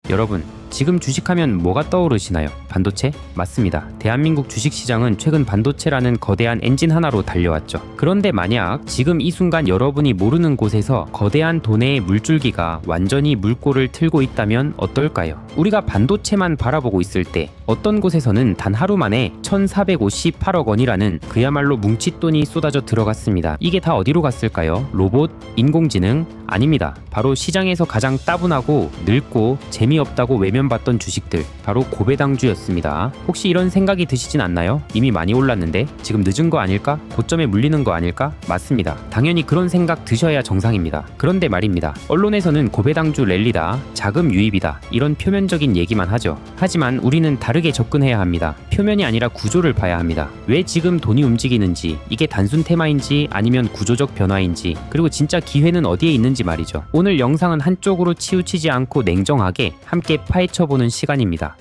여러분, 지금 주식하면 뭐가 떠오르시나요? 반도체? 맞습니다. 대한민국 주식시장은 최근 반도체라는 거대한 엔진 하나로 달려왔죠. 그런데 만약 지금 이 순간 여러분이 모르는 곳에서 거대한 돈의 물줄기가 완전히 물꼬를 틀고 있다면 어떨까요? 우리가 반도체만 바라보고 있을 때 어떤 곳에서는 단 하루 만에 1458억 원이라는 그야말로 뭉칫돈이 쏟아져 들어갔습니다. 이게 다 어디로 갔을까요? 로봇? 인공지능? 아닙니다. 바로 시장에서 가장 따분하고 늙고 재미없다고 외면받던 주식들, 바로 고배당주였습니다. 혹시 이런 생각이 드시진 않나요? 이미 많이 올랐는데 지금 늦은 거 아닐까? 고점에 물리는 거 아닐까? 맞습니다. 당연히 그런 생각 드셔야 정상입니다. 그런데 말입니다. 언론에서는 고배당주 랠리다, 자금 유입이다, 이런 표면적인 얘기만 하죠. 하지만 우리는 다르게 접근해야 합니다. 표면이 아니라 구조를 봐야 합니다. 왜 지금 돈이 움직이는지, 이게 단순 테마인지 아니면 구조적 변화인지, 그리고 진짜 기회는 어디에 있는지 말이죠. 오늘 영상은 한쪽으로 치우치지 않고 냉정하게 함께 파헤쳐보는 시간입니다.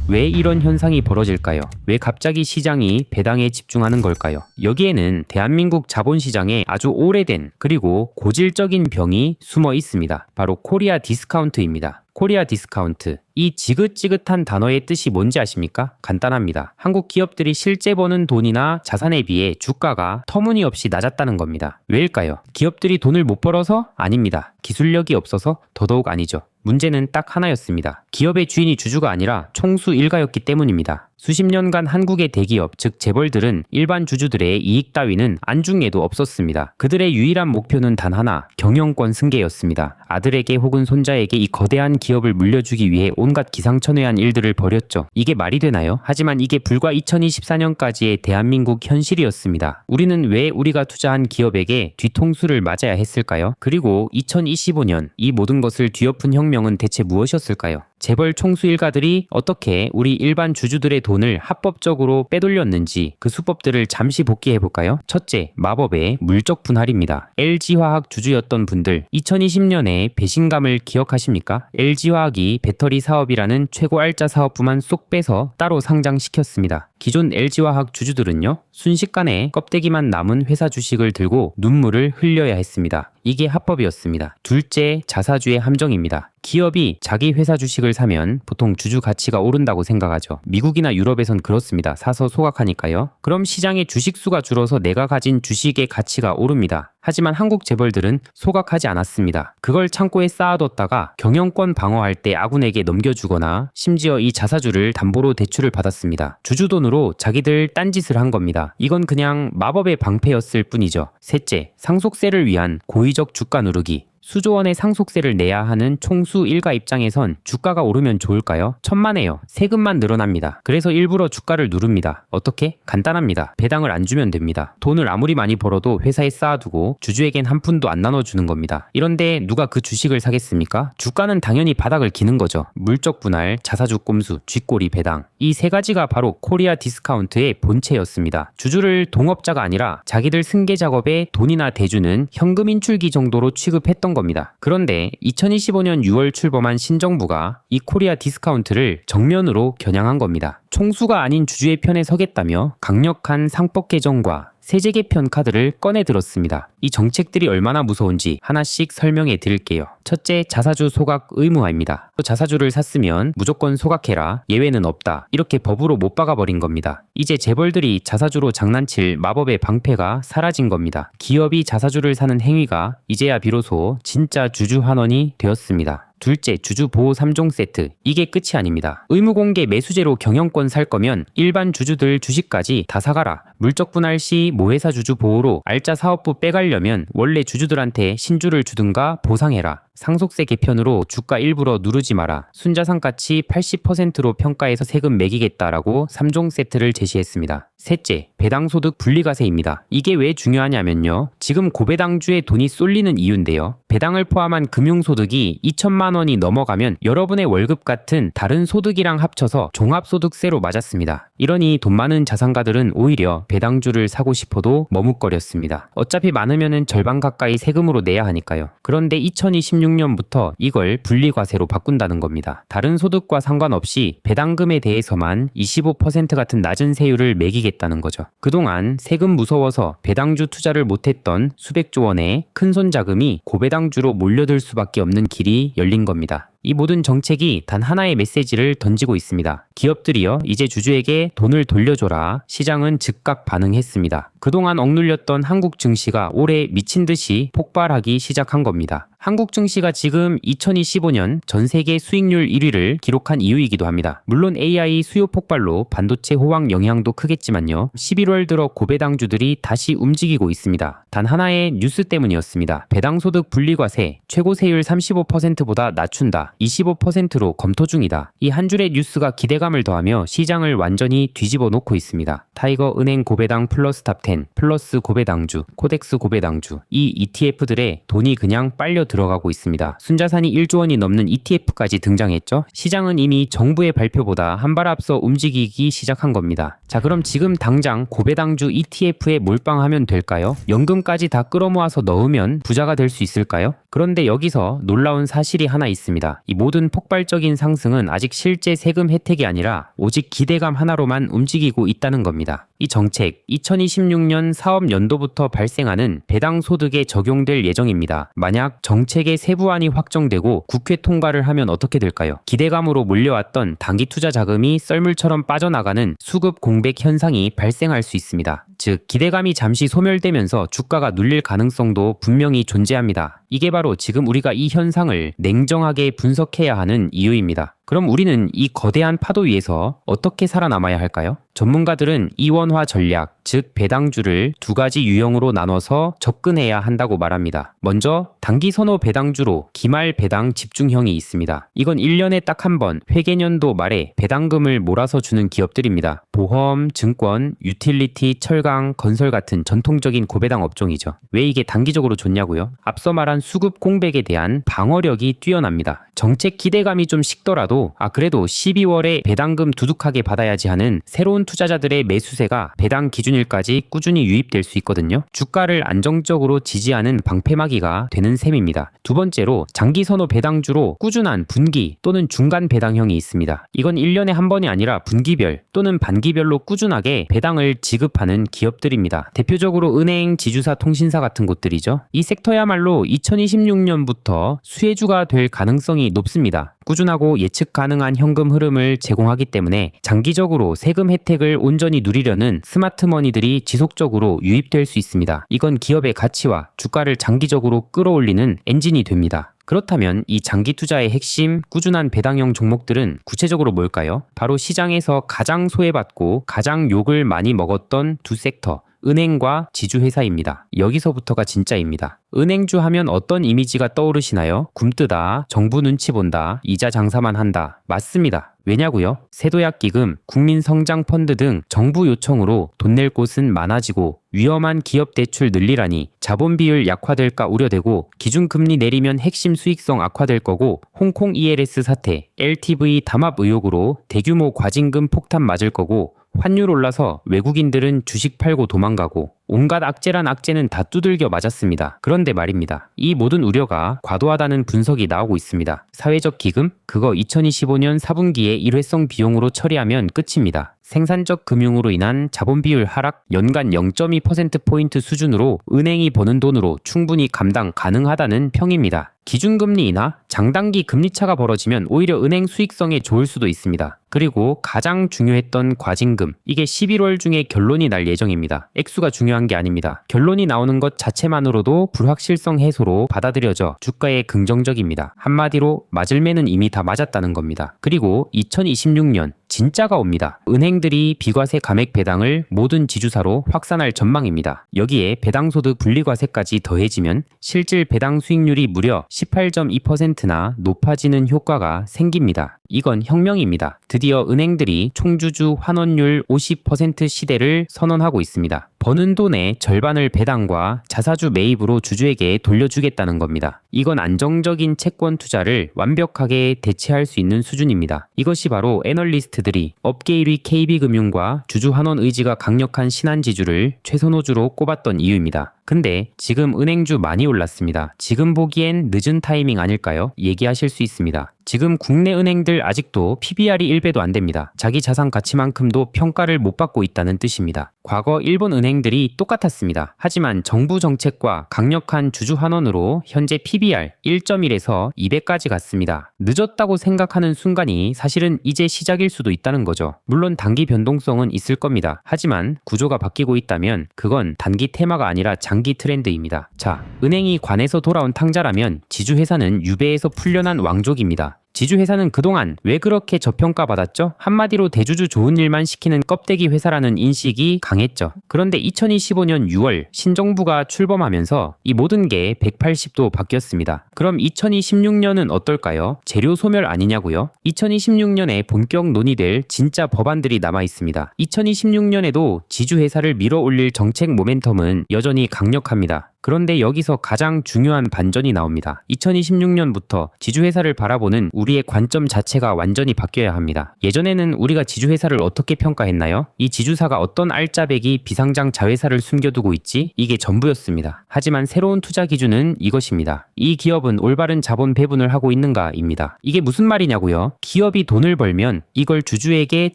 왜 이런 현상이 벌어질까요? 왜 갑자기 시장이 배당에 집중하는 걸까요? 여기에는 대한민국 자본시장에 아주 오래된 그리고 고질적인 병이 숨어 있습니다. 바로 코리아 디스카운트입니다. 코리아 디스카운트. 이 지긋지긋한 단어의 뜻이 뭔지 아십니까? 간단합니다. 한국 기업들이 실제 버는 돈이나 자산에 비해 주가가 터무니없이 낮았다는 겁니다. 왜일까요? 기업들이 돈을 못 벌어서? 아닙니다. 기술력이 없어서? 더더욱 아니죠. 문제는 딱 하나였습니다. 기업의 주인이 주주가 아니라 총수 일가였기 때문입니다. 수십 년간 한국의 대기업, 즉 재벌들은 일반 주주들의 이익 따위는 안중에도 없었습니다. 그들의 유일한 목표는 단 하나, 경영권 승계였습니다. 아들에게 혹은 손자에게 이 거대한 기업을 물려주기 위해 온갖 기상천외한 일들을 벌였죠. 이게 말이 되나요? 하지만 이게 불과 2024년까지의 대한민국 현실이었습니다. 우리는 왜 우리가 투자한 기업에게 뒤통수를 맞아야 했을까요? 그리고 2025년 이 모든 것을 뒤엎은 혁명은 대체 무엇이었을까요? 재벌 총수 일가들이 어떻게 우리 일반 주주들의 돈을 합법적으로 빼돌렸는지 그 수법들을 잠시 복기해볼까요? 첫째, 마법의 물적 분할입니다. LG화학 주주였던 분들, 2020년에 배신감을 기억하십니까? LG화학이 배터리 사업이라는 최고 알짜 사업부만 쏙 빼서 따로 상장시켰습니다. 기존 LG화학 주주들은요, 순식간에 껍데기만 남은 회사 주식을 들고 눈물을 흘려야 했습니다. 이게 합법이었습니다. 둘째, 자사주의 함정입니다. 기업이 자기 회사 주식을 사면 보통 주주 가치가 오른다고 생각하죠. 미국이나 유럽에선 그렇습니다. 사서 소각하니까요. 그럼 시장의 주식 수가 줄어서 내가 가진 주식의 가치가 오릅니다. 하지만 한국 재벌들은 소각하지 않았습니다. 그걸 창고에 쌓아뒀다가 경영권 방어할 때 아군에게 넘겨주거나 심지어 이 자사주를 담보로 대출을 받았습니다. 주주 돈으로 자기들 딴짓을 한 겁니다. 이건 그냥 마법의 방패였을 뿐이죠. 셋째, 상속세를 위한 고의적 주가 누르기. 수조 원의 상속세를 내야 하는 총수 일가 입장에선 주가가 오르면 좋을까요? 천만에요. 세금만 늘어납니다. 그래서 일부러 주가를 누릅니다. 어떻게? 간단합니다. 배당을 안 주면 됩니다. 돈을 아무리 많이 벌어도 회사에 쌓아두고 주주에겐 한 푼도 안 나눠주는 겁니다. 이런데 누가 그 주식을 사겠습니까? 주가는 당연히 바닥을 기는 거죠. 물적 분할, 자사주 꼼수, 쥐꼬리 배당. 이 세 가지가 바로 코리아 디스카운트의 본체였습니다. 주주를 동업자가 아니라 자기들 승계 작업에 돈이나 대주는 현금 인출기 정도로 취급했던 겁니다. 그런데 2025년 6월 출범한 신정부가 이 코리아 디스카운트를 정면으로 겨냥한 겁니다. 총수가 아닌 주주의 편에 서겠다며 강력한 상법 개정과 세제 개편 카드를 꺼내 들었습니다. 이 정책들이 얼마나 무서운지 하나씩 설명해 드릴게요. 첫째, 자사주 소각 의무화입니다. 자사주를 샀으면 무조건 소각해라, 예외는 없다, 이렇게 법으로 못 박아버린 겁니다. 이제 재벌들이 자사주로 장난칠 마법의 방패가 사라진 겁니다. 기업이 자사주를 사는 행위가 이제야 비로소 진짜 주주 환원이 되었습니다. 둘째, 주주 보호 3종 세트. 이게 끝이 아닙니다. 의무공개 매수제로 경영권 살 거면 일반 주주들 주식까지 다 사가라. 물적 분할 시 모회사 주주 보호로 알짜 사업부 빼가려면 원래 주주들한테 신주를 주든가 보상해라. 상속세 개편으로 주가 일부러 누르지 마라. 순자산 가치 80%로 평가해서 세금 매기겠다라고 3종 세트를 제시했습니다. 셋째, 배당소득 분리과세입니다. 이게 왜 중요하냐면요. 지금 고배당주에 돈이 쏠리는 이유인데요. 배당을 포함한 금융소득이 2천만 원이 넘어가면 여러분의 월급 같은 다른 소득이랑 합쳐서 종합소득세로 맞았습니다. 이러니 돈 많은 자산가들은 오히려 배당주를 사고 싶어도 머뭇거렸습니다. 어차피 많으면은 절반 가까이 세금으로 내야 하니까요. 그런데 2026년부터 이걸 분리과세로 바꾼다는 겁니다. 다른 소득과 상관없이 배당금에 대해서만 25% 같은 낮은 세율을 매기겠다는 거죠. 그동안 세금 무서워서 배당주 투자를 못했던 수백조 원의 큰손 자금이 고배당주로 몰려들 수밖에 없는 길이 열린 겁니다. 이 모든 정책이 단 하나의 메시지를 던지고 있습니다. 기업들이요, 이제 주주에게 돈을 돌려줘라. 시장은 즉각 반응했습니다. 그동안 억눌렸던 한국 증시가 올해 미친 듯이 폭발하기 시작한 겁니다. 한국 증시가 지금 2025년 전 세계 수익률 1위를 기록한 이유이기도 합니다. 물론 AI 수요 폭발로 반도체 호황 영향도 크겠지만요. 11월 들어 고배당주들이 다시 움직이고 있습니다. 단 하나의 뉴스 때문이었습니다. 배당소득 분리과세 최고 세율 35%보다 낮춘다. 25%로 검토 중이다. 이 한 줄의 뉴스가 기대감을 더하며 시장을 완전히 뒤집어 놓고 있습니다. 타이거 은행 고배당 플러스 탑10 플러스 고배당주, 코덱스 고배당주, 이 ETF들의 돈이 그냥 빨려 들어가고 있습니다. 순자산이 1조 원이 넘는 ETF까지 등장했죠. 시장은 이미 정부의 발표보다 한 발 앞서 움직이기 시작한 겁니다. 자, 그럼 지금 당장 고배당주 ETF에 몰빵하면 될까요? 연금까지 다 끌어모아서 넣으면 부자가 될 수 있을까요? 그런데 여기서 놀라운 사실이 하나 있습니다. 이 모든 폭발적인 상승은 아직 실제 세금 혜택이 아니라 오직 기대감 하나로만 움직이고 있다는 겁니다. 이 정책 2026년 사업연도부터 발생하는 배당 소득에 적용될 예정입니다. 만약 정책의 세부안이 확정되고 국회 통과를 하면 어떻게 될까요? 기대감으로 몰려왔던 단기 투자 자금이 썰물처럼 빠져나가는 수급 공백 현상이 발생할 수 있습니다. 즉, 기대감이 잠시 소멸되면서 주가가 눌릴 가능성도 분명히 존재합니다. 이게 바로 지금 우리가 이 현상을 냉정하게 분석해야 하는 이유입니다. 그럼 우리는 이 거대한 파도 위에서 어떻게 살아남아야 할까요? 전문가들은 이원화 전략, 즉 배당주를 두 가지 유형으로 나눠서 접근해야 한다고 말합니다. 먼저 단기 선호 배당주로 기말 배당 집중형이 있습니다. 이건 1년에 딱 한 번 회계년도 말에 배당금을 몰아서 주는 기업들입니다. 보험, 증권, 유틸리티, 철강, 건설 같은 전통적인 고배당 업종이죠. 왜 이게 단기적으로 좋냐고요? 앞서 말한 수급 공백에 대한 방어력이 뛰어납니다. 정책 기대감이 좀 식더라도 그래도 12월에 배당금 두둑하게 받아야지 하는 새로운 투자자들의 매수세가 배당 기준일까지 꾸준히 유입될 수 있거든요. 주가를 안정적으로 지지하는 방패막이가 되는 셈입니다. 두 번째로 장기 선호 배당주로 꾸준한 분기 또는 중간 배당형이 있습니다. 이건 1년에 한 번이 아니라 분기별 또는 반기별로 꾸준하게 배당을 지급하는 기업들입니다. 대표적으로 은행, 지주사, 통신사 같은 곳들이죠. 이 섹터야말로 2026년부터 수혜주가 될 가능성이 높습니다. 꾸준하고 예측 가능한 현금 흐름을 제공하기 때문에 장기적으로 세금 혜택을 온전히 누리려는 스마트머니들이 지속적으로 유입될 수 있습니다. 이건 기업의 가치와 주가를 장기적으로 끌어올리는 엔진이 됩니다. 그렇다면 이 장기 투자의 핵심, 꾸준한 배당형 종목들은 구체적으로 뭘까요? 바로 시장에서 가장 소외받고 가장 욕을 많이 먹었던 두 섹터, 은행과 지주회사입니다. 여기서부터가 진짜입니다. 은행주 하면 어떤 이미지가 떠오르시나요? 굼뜨다, 정부 눈치 본다, 이자 장사만 한다. 맞습니다. 왜냐고요? 세도약 기금, 국민성장펀드 등 정부 요청으로 돈 낼 곳은 많아지고 위험한 기업 대출 늘리라니 자본 비율 약화될까 우려되고 기준금리 내리면 핵심 수익성 악화될 거고 홍콩 ELS 사태, LTV 담합 의혹으로 대규모 과징금 폭탄 맞을 거고 환율 올라서 외국인들은 주식 팔고 도망가고 온갖 악재란 악재는 다 두들겨 맞았습니다. 그런데 말입니다. 이 모든 우려가 과도하다는 분석이 나오고 있습니다. 사회적 기금? 그거 2025년 4분기에 일회성 비용으로 처리하면 끝입니다. 생산적 금융으로 인한 자본 비율 하락 연간 0.2%포인트 수준으로 은행이 버는 돈으로 충분히 감당 가능하다는 평입니다. 기준금리 인하, 장단기 금리차가 벌어지면 오히려 은행 수익성에 좋을 수도 있습니다. 그리고 가장 중요했던 과징금, 이게 11월 중에 결론이 날 예정입니다. 액수가 중요한 게 아닙니다. 결론이 나오는 것 자체만으로도 불확실성 해소로 받아들여져 주가에 긍정적입니다. 한마디로 맞을 매는 이미 다 맞았다는 겁니다. 그리고 2026년 진짜가 옵니다. 은행들이 비과세 감액 배당을 모든 지주사로 확산할 전망입니다. 여기에 배당소득 분리과세까지 더해지면 실질 배당 수익률이 무려 18.2%나 높아지는 효과가 생깁니다. 이건 혁명입니다. 드디어 은행들이 총주주 환원율 50% 시대를 선언하고 있습니다. 버는 돈의 절반을 배당과 자사주 매입으로 주주에게 돌려주겠다는 겁니다. 이건 안정적인 채권 투자를 완벽하게 대체할 수 있는 수준입니다. 이것이 바로 애널리스트들이 업계 1위 KB금융과 주주 환원 의지가 강력한 신한지주를 최선호주로 꼽았던 이유입니다. 근데 지금 은행주 많이 올랐습니다. 지금 보기엔 늦은 타이밍 아닐까요? 얘기하실 수 있습니다. 지금 국내 은행들 아직도 PBR이 1배도 안 됩니다. 자기 자산 가치만큼도 평가를 못 받고 있다는 뜻입니다. 과거 일본 은행들이 똑같았습니다. 하지만 정부 정책과 강력한 주주 환원으로 현재 PBR 1.1에서 200까지 갔습니다. 늦었다고 생각하는 순간이 사실은 이제 시작일 수도 있다는 거죠. 물론 단기 변동성은 있을 겁니다. 하지만 구조가 바뀌고 있다면 그건 단기 테마가 아니라 장기 트렌드입니다. 자, 은행이 관에서 돌아온 탕자라면 지주회사는 유배에서 풀려난 왕족입니다. 지주회사는 그동안 왜 그렇게 저평가받았죠? 한마디로 대주주 좋은 일만 시키는 껍데기 회사라는 인식이 강했죠. 그런데 2025년 6월 신정부가 출범하면서 이 모든 게 180도 바뀌었습니다. 그럼 2026년은 어떨까요? 재료 소멸 아니냐고요? 2026년에 본격 논의될 진짜 법안들이 남아 있습니다. 2026년에도 지주회사를 밀어올릴 정책 모멘텀은 여전히 강력합니다. 그런데 여기서 가장 중요한 반전이 나옵니다. 2026년부터 지주회사를 바라보는 우리의 관점 자체가 완전히 바뀌어야 합니다. 예전에는 우리가 지주회사를 어떻게 평가했나요? 이 지주사가 어떤 알짜배기 비상장 자회사를 숨겨두고 있지? 이게 전부였습니다. 하지만 새로운 투자 기준은 이것입니다. 이 기업은 올바른 자본 배분을 하고 있는가입니다. 이게 무슨 말이냐고요? 기업이 돈을 벌면 이걸 주주에게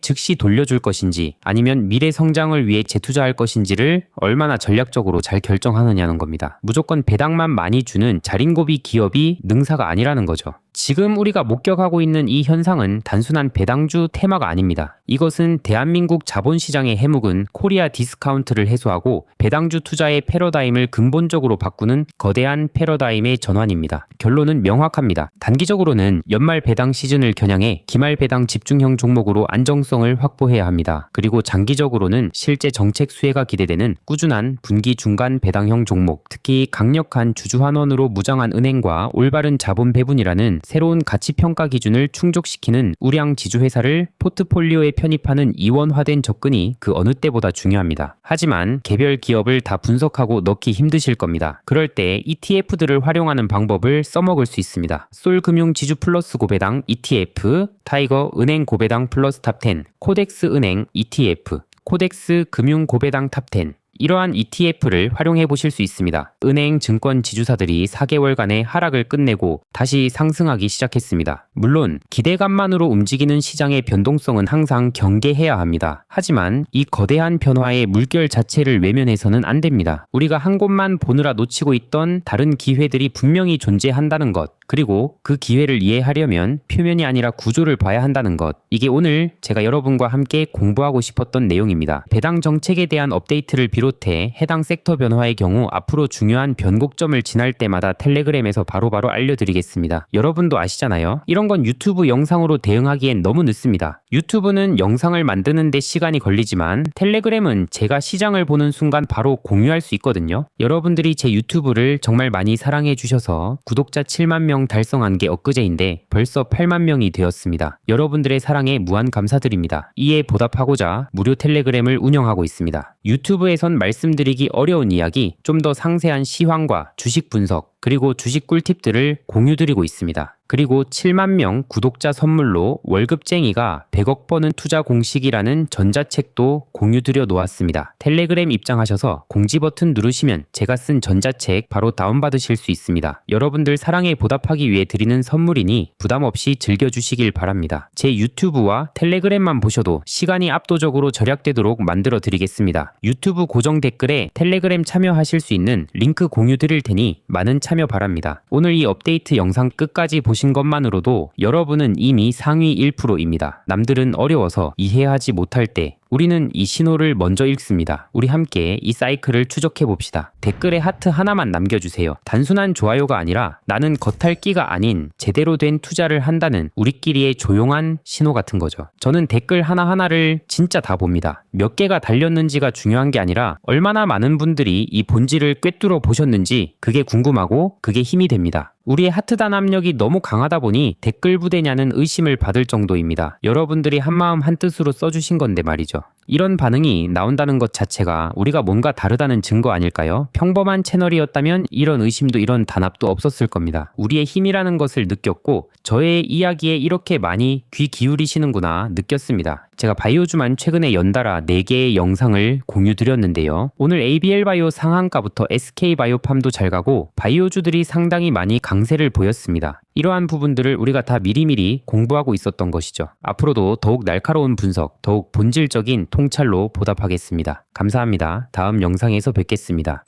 즉시 돌려줄 것인지 아니면 미래 성장을 위해 재투자할 것인지를 얼마나 전략적으로 잘 결정하느냐는 겁니다. 무조건 배당만 많이 주는 자린고비 기업이 능사가 아니라는 거죠. 지금 우리가 목격하고 있는 이 현상은 단순한 배당주 테마가 아닙니다. 이것은 대한민국 자본시장의 해묵은 코리아 디스카운트를 해소하고 배당주 투자의 패러다임을 근본적으로 바꾸는 거대한 패러다임의 전환입니다. 결론은 명확합니다. 단기적으로는 연말 배당 시즌을 겨냥해 기말 배당 집중형 종목으로 안정성을 확보해야 합니다. 그리고 장기적으로는 실제 정책 수혜가 기대되는 꾸준한 분기 중간 배당형 종목, 특히 강력한 주주 환원으로 무장한 은행과 올바른 자본 배분이라는 새로운 가치평가 기준을 충족시키는 우량 지주회사를 포트폴리오에 편입하는 이원화된 접근이 그 어느 때보다 중요합니다. 하지만 개별 기업을 다 분석하고 넣기 힘드실 겁니다. 그럴 때 ETF들을 활용하는 방법을 써먹을 수 있습니다. 솔금융 지주 플러스 고배당 ETF, 타이거 은행 고배당 플러스 탑10, 코덱스 은행 ETF, 코덱스 금융 고배당 탑10, 이러한 ETF를 활용해 보실 수 있습니다. 은행, 증권 지주사들이 4개월간의 하락을 끝내고 다시 상승하기 시작했습니다. 물론 기대감만으로 움직이는 시장의 변동성은 항상 경계해야 합니다. 하지만 이 거대한 변화의 물결 자체를 외면해서는 안 됩니다. 우리가 한 곳만 보느라 놓치고 있던 다른 기회들이 분명히 존재한다는 것, 그리고 그 기회를 이해하려면 표면이 아니라 구조를 봐야 한다는 것, 이게 오늘 제가 여러분과 함께 공부하고 싶었던 내용입니다. 배당 정책에 대한 업데이트를 비롯해 해당 섹터 변화의 경우 앞으로 중요한 변곡점을 지날 때마다 텔레그램에서 바로바로 알려드리겠습니다. 여러분도 아시잖아요. 이런 건 유튜브 영상으로 대응하기엔 너무 늦습니다. 유튜브는 영상을 만드는 데 시간이 걸리지만 텔레그램은 제가 시장을 보는 순간 바로 공유할 수 있거든요. 여러분들이 제 유튜브를 정말 많이 사랑해 주셔서 구독자 7만 명 달성한 게 엊그제인데 벌써 8만 명이 되었습니다. 여러분들의 사랑에 무한 감사드립니다. 이에 보답하고자 무료 텔레그램을 운영하고 있습니다. 유튜브에선 말씀드리기 어려운 이야기, 좀 더 상세한 시황과 주식 분석, 그리고 주식 꿀팁들을 공유드리고 있습니다. 그리고 7만 명 구독자 선물로 월급쟁이가 100억 버는 투자 공식이라는 전자책도 공유드려 놓았습니다. 텔레그램 입장하셔서 공지 버튼 누르시면 제가 쓴 전자책 바로 다운받으실 수 있습니다. 여러분들 사랑에 보답하기 위해 드리는 선물이니 부담 없이 즐겨주시길 바랍니다. 제 유튜브와 텔레그램만 보셔도 시간이 압도적으로 절약되도록 만들어 드리겠습니다. 유튜브 고정 댓글에 텔레그램 참여하실 수 있는 링크 공유 드릴 테니 많은 참여 바랍니다. 오늘 이 업데이트 영상 끝까지 보신 것만으로도 여러분은 이미 상위 1%입니다. 남들은 어려워서 이해하지 못할 때 우리는 이 신호를 먼저 읽습니다. 우리 함께 이 사이클을 추적해 봅시다. 댓글에 하트 하나만 남겨주세요. 단순한 좋아요가 아니라 나는 겉핥기가 아닌 제대로 된 투자를 한다는 우리끼리의 조용한 신호 같은 거죠. 저는 댓글 하나하나를 진짜 다 봅니다. 몇 개가 달렸는지가 중요한 게 아니라 얼마나 많은 분들이 이 본질을 꿰뚫어 보셨는지 그게 궁금하고 그게 힘이 됩니다. 우리의 하트 단합력이 너무 강하다 보니 댓글 부대냐는 의심을 받을 정도입니다. 여러분들이 한마음 한뜻으로 써주신 건데 말이죠. 이런 반응이 나온다는 것 자체가 우리가 뭔가 다르다는 증거 아닐까요? 평범한 채널이었다면 이런 의심도 이런 단합도 없었을 겁니다. 우리의 힘이라는 것을 느꼈고 저의 이야기에 이렇게 많이 귀 기울이시는구나 느꼈습니다. 제가 바이오주만 최근에 연달아 4개의 영상을 공유드렸는데요. 오늘 ABL바이오 상한가부터 SK바이오팜도 잘 가고 바이오주들이 상당히 많이 강세를 보였습니다. 이러한 부분들을 우리가 다 미리미리 공부하고 있었던 것이죠. 앞으로도 더욱 날카로운 분석, 더욱 본질적인 통찰로 보답하겠습니다. 감사합니다. 다음 영상에서 뵙겠습니다.